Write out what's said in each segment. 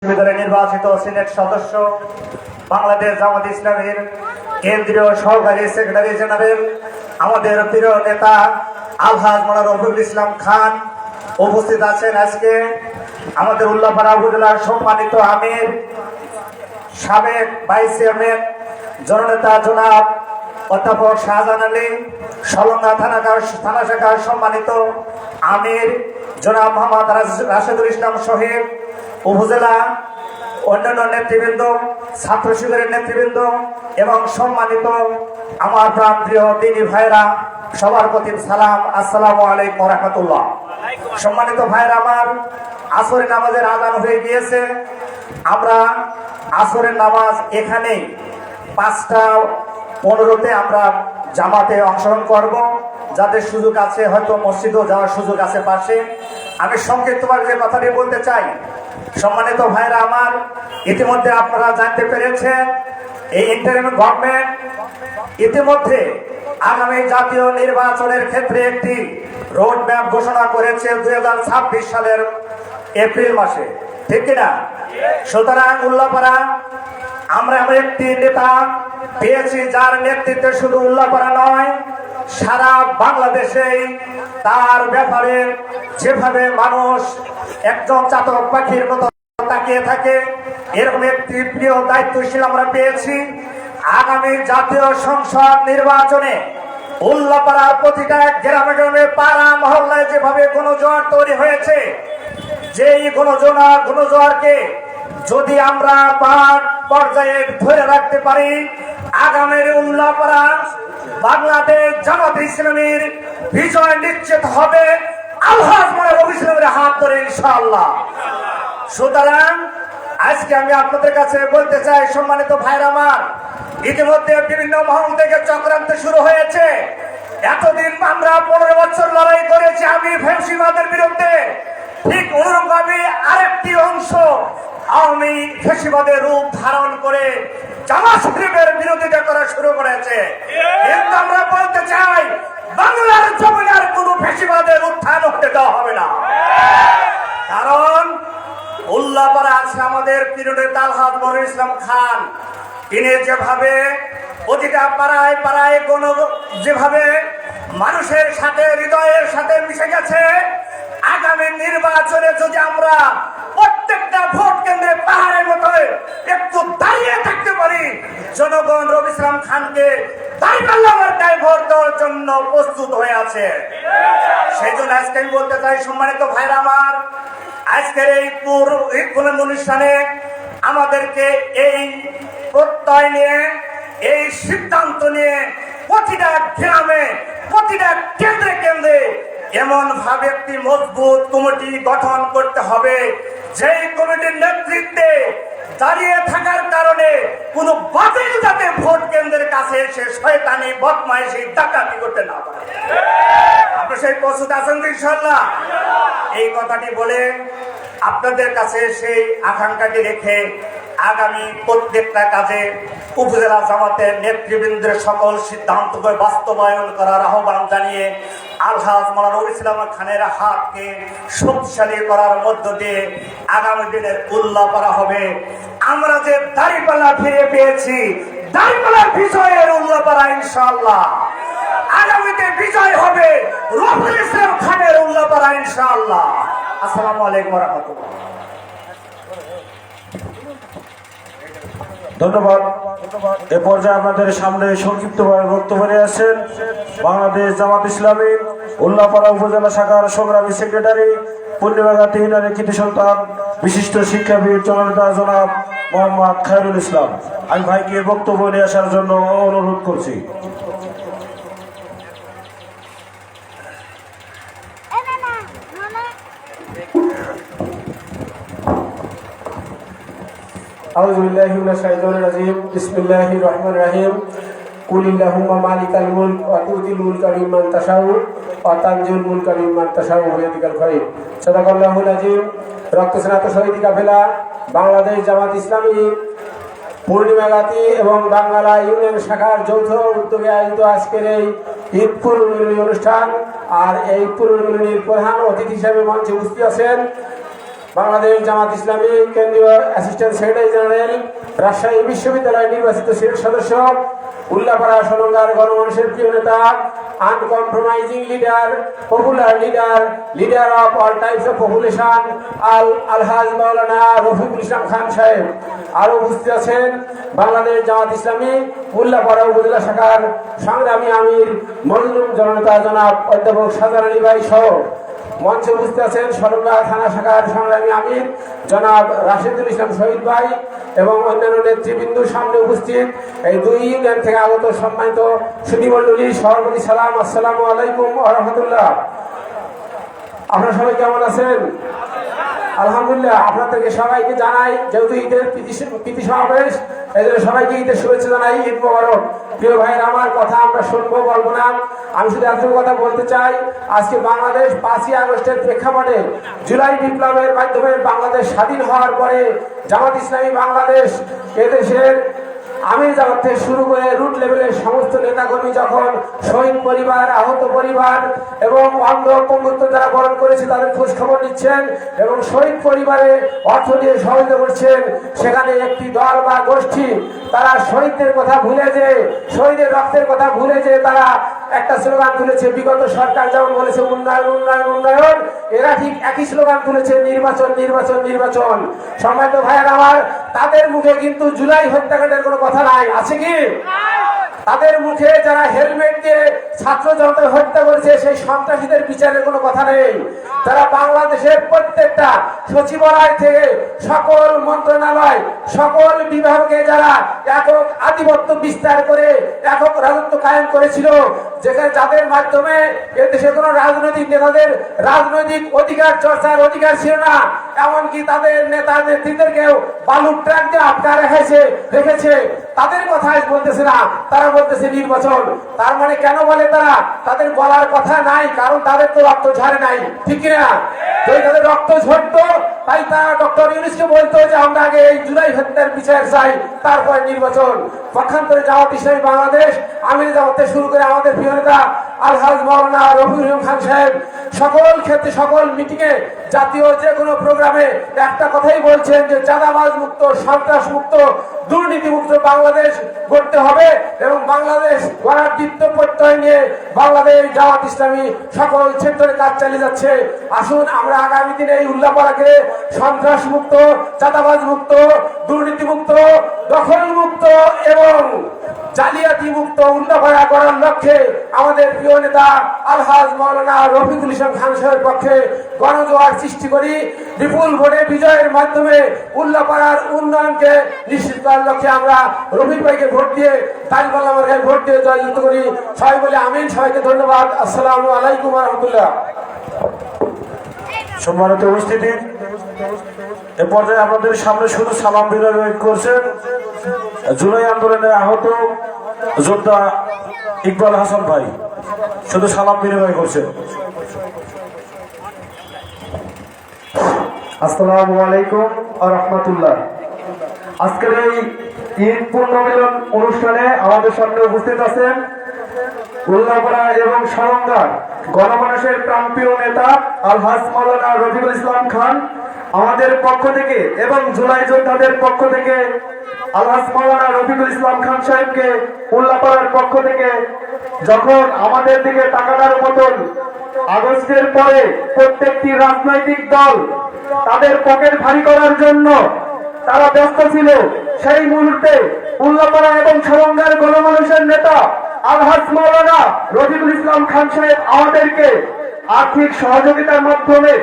নির্বাচিত সিনেট সদস্য বাংলাদেশ জামাত ইসলামীর কেন্দ্রীয় সহকারী সেক্রেটারি জেনারেল আমাদের প্রিয় নেতা আলহাজ মাওলানা রফিকুল ইসলাম খান উপস্থিত আছেন। আজকে আমাদের উল্লাপাড়া উপজেলার সম্মানিত আমির সাবেক ভাইস চেয়ারম্যান জননেতা জনাব অধ্যাপক শাহজাহান আলী, সলঙ্গা থানা শাখার সম্মানিত আমির জনাব মোহাম্মদ রাশেদুল ইসলাম শহীদ, উপজেলা অন্যান্য নেতৃবৃন্দ, ছাত্র শিবিরের নেতৃবৃন্দ এবং সম্মানিত আমার প্রাণপ্রিয় দিনী ভাইরা, সবার প্রতি সালাম, আসসালামু আলাইকুম রাহমাতুল্লাহ। সম্মানিত ভাইরা আমার, আসরের নামাজের আযান হয়ে গিয়েছে। আমরা আসরের নামাজ এখানেই 5:15 আমরা জামাতে অংশগ্রহণ করব। যাদের সুযোগ আছে হয়তো মসজিদও যাওয়ার সুযোগ আছে পাশে। আমি সংক্ষিপ্তভাবে যে কথাটি বলতে চাই, সম্মানিত ভাইরা আমার, ইতিমধ্যে আপনারা জানতে পেরেছেন এই ইন্টারিম গভর্নমেন্ট ইতিমধ্যে আগামী জাতীয় নির্বাচনের ক্ষেত্রে একটি রোড ম্যাপ ঘোষণা করেছে 2026 সালের এপ্রিল মাসে, ঠিক কিনা? সুতরাং উল্লাপাড়া আমরা একটি নেতা পেয়েছি যার নেতৃত্বে শুধু উল্লাপাড়া নয়, সারা বাংলাদেশেই তার ব্যাপারে যেভাবে মানুষ একজন চাতক পাখির মতো তাকিয়ে থাকে, এরকম একটি প্রিয় দায়িত্বশীল আমরা পেয়েছি। আগামী জাতীয় সংসদ নির্বাচনে উল্লাপাড়ার প্রতিটা গ্রামে গ্রামে পাড়া মহল্লায় যেভাবে গণজোয়ার তৈরি হয়েছে, যেই গণজোয়ারকে যদি আমরা পাঠ পর্যায়ে ধরে রাখতে পারি, আগামীর উল্লাপাড়া বাংলাদেশ জামাত ইসলামীর বিজয় নিশ্চিত হবে আলহাজ মাওলানা রফিকুল ইসলামের হাত ধরে ইনশাআল্লাহ। সুতরাং আজকে আমি আপনাদের কাছে বলতে চাই, সম্মানিত ভাইরা আমার, ইতিমধ্যে বিভিন্ন মহল থেকে চক্রান্ত শুরু হয়েছে। এতদিন আমরা 15 বছর লড়াই করেছি আমি ফ্যাসিবাদের বিরুদ্ধে, ঠিক অনুরূপভাবে আরেকটি অংশ আওয়ামী ফ্যাসিবাদের রূপ ধারণ করে জামাত শিবিরের বিরোধিতা করা শুরু করেছে। কিন্তু আমরা বলতে চাই, বাংলার জমিনে আর কোনো ফ্যাসিবাদের উত্থান হতে দেওয়া হবে না। কারণ উল্লাপাড়া আছে আমাদের প্রিয় নেতা আলহাজ মাওলানা ইসলাম খান। তিনি যেভাবে প্রতিটা পাড়ায় পাড়ায় যেভাবে মানুষের সাথে হৃদয়ের সাথে মিশে গেছে, আগামী নির্বাচনে যদি আমরা প্রত্যেকটা ভোট কেন্দ্রে পাহাড়ের মতো একটু দাঁড়িয়ে থাকতে পারি, জনগণ রফিকুল ইসলাম খানকে দাঁড়িয়ে ভোট দেওয়ার জন্য প্রস্তুত হয়ে আছে। সেই জন্য আজকে আমি বলতে চাই, সম্মানিত ভাইরা আমার, আজকের এই অনুষ্ঠানে আমাদেরকে এই প্রত্যয় নিয়ে, এই সিদ্ধান্ত নিয়ে প্রতিটা গ্রামে প্রতিটা কেন্দ্রে কেন্দ্রে এমন ভাবে একটি মজবুত কমিটি গঠন করতে হবে, যেই কমিটির নেতৃত্বে দাঁড়িয়ে থাকার কারণে কোনো বাতিল যাতে ভোট কেন্দ্রের কাছে এসে শয়তানি বদমাইশি ডাকাতি করতে না পারে। আপনি সেই প্রস্তুত আছেন ইনশাআল্লাহ? এই কথাটি বলে আপনাদের কাছে সেই আকাঙ্ক্ষাটি রেখে আগামী প্রত্যেকটা কাজে উপজেলা জামাতের নেতৃবৃন্দের সকল সিদ্ধান্তকে বাস্তবায়ন করার আহ্বান জানিয়ে আলহাজ মাওলানা রফিকুল ইসলাম খানের হাতকে শক্তিশালী করার মধ্য দিয়ে আগামী দিনের উল্লাপাড়া হবে। আমরা যে দাঁড়িপাল্লা ফিরে পেয়েছি, দাঁড়িপাল্লার বিজয়ের উল্লাপাড়া ইনশাআল্লাহ। আগামীতে বিজয় হবে রফিকুল ইসলাম খানের উল্লাপাড়া ইনশাআল্লাহ। আসসালামু আলাইকুম ওয়া রাহমাতুল্লাহ। ধন্যবাদ। এ পর্যায়ে আপনাদের সামনে সংক্ষিপ্তভাবে বক্তব্য নিয়ে আসছেন বাংলাদেশ জামাত ইসলামী উল্লাপাড়া উপজেলা শাখার সংগ্রামী সেক্রেটারি, পূর্ণিমাঘাট ইউনিয়নের কৃতি সন্তান, বিশিষ্ট শিক্ষাবিদ জননেতা জনাব মোহাম্মদ খায়রুল ইসলাম। আমি ভাইকে বক্তব্য নিয়ে আসার জন্য অনুরোধ করছি। আউযু বিল্লাহি মিনাশ শাইতানির রাজিম। বিসমিল্লাহির রহমানির রহিম। কুল আল্লাহুম্মা মালিকাল মুলক ওয়া তুতিল মুলকা মিম্মান তাশাউ ওয়া তানজিউল মুলকা মিম্মান তাশাউ ওয়া বিয়াদিকাল খায়র। সাদাকাল্লাহুল আযীম। রক্তস্নাত শহীদ কাফেলা বাংলাদেশ জামাত ইসলামী পূর্ণিমাঘাটি এবং বাংলা ইউনিয়ন শাখার যৌথ উদ্যোগে আয়োজিত আজকের এই ঈদ পূর্ণমিলনী অনুষ্ঠান, আর এই পূর্ণমিলনীর প্রধান অতিথি হিসেবে মঞ্চে উপস্থিত আছেন বাংলাদেশ জামাত ইসলামী কেন্দ্রীয় অ্যাসিস্ট্যান্ট সেক্রেটারি জেনারেল, রাজশাহী বিশ্ববিদ্যালয়ের নির্বাচিত সিনেট সদস্য, উল্লাপাড়া সলঙ্গার গণমানুষের প্রিয় নেতা, uncompromising leader, popular leader, leader of all types of population, আলহাজ মাওলানা রফিকুল ইসলাম খান সাহেব। আরো উপস্থিত আছেন বাংলাদেশ জামাত ইসলামী উল্লাপাড়া উপজেলা শাখার সংগ্রামী আমির মজলুম জননেতা জনাব অধ্যাপক শাহজাহান আলী ভাই সহ মঞ্চে উপস্থিত আছেন সলঙ্গা থানা শাখার সংগ্রামী আমির জনাব রাশেদুল ইসলাম শহীদ ভাই এবং অন্যান্য নেতৃবৃন্দুর সামনে উপস্থিত এই দুই ইউনিয়ন থেকে আগত সম্মানিত সুধীমণ্ডলী, সভাপতি সালাম, আসসালামু আলাইকুম ওয়া রাহমাতুল্লাহ। আপনারা সবাই কেমন আছেন? আলহামদুলিল্লাহ। আপনাদেরকে সবাইকে জানাই, যেহেতু ঈদের প্রীতি সমাবেশ, এই জন্য সবাইকে ঈদের শুভেচ্ছা জানাই। ঈদ মোবারক। প্রিয় ভাইয়ের আমার কথা আমরা শুনবো, বলবো না। আমি শুধু এতটুকু কথা বলতে চাই, আজকে বাংলাদেশ 5ই আগস্টের প্রেক্ষাপটে জুলাই বিপ্লবের মাধ্যমে বাংলাদেশ স্বাধীন হওয়ার পরে জামাত ইসলামী বাংলাদেশ এদেশের আমির জামাত থেকে শুরু করে রুট লেভেলের সমস্ত নেতাকর্মী যখন শহীদ পরিবার, আহত পরিবার এবং অন্ধ পঙ্গুত্ব যারা বরণ করেছে তাদের খোঁজ খবর নিচ্ছেন এবং শহীদ পরিবারে অর্থ দিয়ে সহযোগিতা করছেন, সেখানে একটি দল বা গোষ্ঠী তারা শহীদদের কথা ভুলে যে, শহীদের রক্তের কথা ভুলে যে তারা একটা স্লোগান তুলেছে। বিগত সরকার যেমন বলেছে উন্নয়ন উন্নয়ন উন্নয়ন, এরা ঠিক একই স্লোগান তুলেছে নির্বাচন নির্বাচন নির্বাচন। সম্মানিত ভাইয়ের আমার, তাদের মুখে কিন্তু জুলাই হত্যাকাণ্ডের কোনো কথা নাই, আছে কি? তাদের মুখে যারা হেলমেট দিয়ে ছাত্র জনতা হত্যা করেছে সেই সন্ত্রাসীদের বিচারের কোনো কথা নেই। তারা বাংলাদেশের প্রত্যেকটা সচিবালয় থেকে সকল মন্ত্রণালয়, সকল বিভাগে যারা একক আধিপত্য বিস্তার করে একক রাজত্ব কায়েম করেছিল, যেখানে যাদের মাধ্যমে এদেশে কোনো রাজনৈতিক নেতাদের রাজনৈতিক অধিকার চর্চার অধিকার ছিল না, এমনকি তাদের নেতা নেত্রীদেরকেও বালুর ট্রাক দিয়ে আটকা রেখেছে। তাদের কথা বলতেছে না, তারা বলতেছে নির্বাচন। তার মানে কেন বলে তারা? তাদের বলার কথা নাই, কারণ তাদের তো রক্ত ঝরে নাই, ঠিক না? যদি তাদের রক্ত ঝরতো তাই তারা ডক্টর ইউনূসকে বলতো যে আমরা আগে এই জুলাই হত্যার বিচার চাই, তারপরে নির্বাচন। পক্ষান্তরে জামাত ইসলামী বাংলাদেশ আমির জামাতে শুরু করে আমাদের প্রিয় নেতা আলহাজ মাওলানা রফিকুল ইসলাম খান সাহেব সকল ক্ষেত্রে, সকল মিটিংয়ে, জাতীয় যে কোনো প্রোগ্রামে একটা কথাই বলছেন যে চাঁদাবাজ মুক্ত, সন্ত্রাস মুক্ত, দুর্নীতি মুক্ত বাংলাদেশ গড়তে হবে এবং বাংলাদেশ গড়ার দীপ্ত প্রত্যয় নিয়ে বাংলাদেশ জামাত ইসলামী সকল ক্ষেত্রে কাজ চালিয়ে যাচ্ছে। আসুন আমরা আগামী দিনে এই উল্লাপাড়াকে সন্ত্রাস মুক্ত, চাঁদাবাজ মুক্ত, দুর্নীতি মুক্ত, দখল মুক্ত এবং জালিয়াতি মুক্ত উল্লাপাড়া করার লক্ষ্যে আমাদের প্রিয় নেতা আলহাজ মাওলানা রফিকুল ইসলাম খান সাহেবের পক্ষে গণজোয়ার সৃষ্টি করি। বিপুল ভোটে বিজয়ের মাধ্যমে উল্লাপাড়ার উন্নয়নকে নিশ্চিত করার লক্ষ্যে আমরা রফিক ভাইকে ভোট দিয়ে, তালিবাল্লাহ মার্কায় ভোট দিয়ে জয়যুক্ত করি। সবাই বলে আমিন। সবাইকে ধন্যবাদ। আসসালামু আলাইকুম ওয়া রাহমাতুল্লাহ। সম্মানিত উপস্থিতি, এ পর্যায়ে আপনাদের সামনে শুধু সালাম বিনিময় করছেন জুলাই আন্দোলনে আহত যোদ্ধা ইকবাল হাসান ভাই, শুধু সালাম বিনিময় করছেন। আসসালামু আলাইকুম ওয়া রাহমাতুল্লাহ। আজকের এই ঈদ পূর্ণমিলন অনুষ্ঠানে আমাদের সামনে উপস্থিত আছেন উল্লাপাড়া এবং সলঙ্গার গণমানুষের প্রাণপ্রিয় নেতা আলহাজ মাওলানা রফিকুল ইসলাম খান আমাদের পক্ষ থেকে এবং জুলাই যোদ্ধাদের পক্ষ থেকে আলহাজ মাওলানা রফিকুল ইসলাম খান সাহেবকে উল্লাপাড়ার পক্ষ থেকে যখন আমাদের দিকে তাকানোর মতন আগস্টের পরে প্রত্যেকটি রাজনৈতিক দল তাদের পকেট ভারী করার জন্য তারা ব্যস্ত ছিল, সেই মুহূর্তে উল্লাপাড়া এবং সলঙ্গার গণমানুষের নেতা আলহাজ মাওলানা রফিকুল ইসলাম খান সাহেব আমাদেরকে আর্থিক সহযোগিতার মাধ্যমে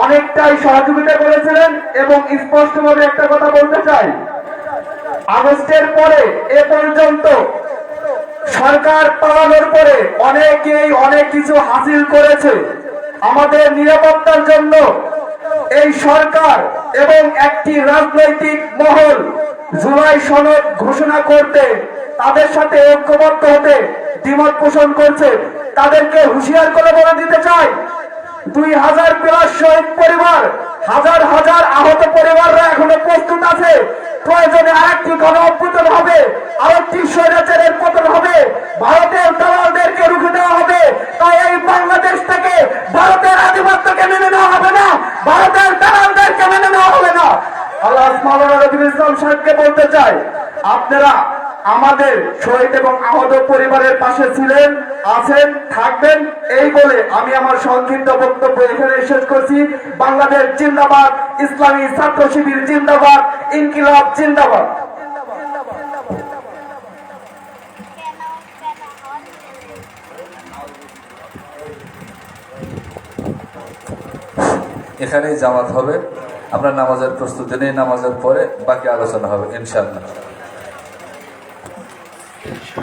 অনেকটাই সহযোগিতা করেছিলেন। এবং স্পষ্টভাবে একটা কথা বলতে চাই, আগস্টের পরে এ পর্যন্ত সরকার পালানোর পরে অনেকেই অনেক কিছু হাসিল করেছে। আমাদের নিরাপত্তার জন্য এই সরকার এবং একটি রাজনৈতিক মহল জুলাই সনদ ঘোষণা করতে, তাদের সাথে ঐক্যবদ্ধ হতে দ্বিমত পোষণ করছে। তাদেরকে হুঁশিয়ার করে বলে দিতে চাই, 2000+ শহীদ পরিবার, হাজার হাজার আহত পরিবাররা এখনো প্রস্তুত আছে। প্রয়োজনে আরেকটি গণ অভ্যুত্থান হবে, আরেকটি স্বৈরাচারের পতন হবে, ভারতের দালালদেরকে রুখে দেওয়া হবে। তাই এই বাংলাদেশ থেকে ভারতের আধিপত্যকে মেনে নেওয়া হবে না, ভারতের দালালদেরকে মাওলানা রবিউল ইসলাম সাহেবকে বলতে চাই, আপনারা আমাদের শহীদ এবং আহত পরিবারের পাশে ছিলেন, আছেন, থাকবেন, এই বলে আমি আমার সংক্ষিপ্ত বক্তব্য এখানে শেষ করছি। বাংলাদেশ জিন্দাবাদ, ইসলামী ছাত্র শিবির জিন্দাবাদ, ইনকিলাব জিন্দাবাদ। এখানেই জামাত হবে। আমরা নামাজের প্রস্তুতি নেই, নামাজের পরে বাকি আলোচনা হবে ইনশাআল্লাহ।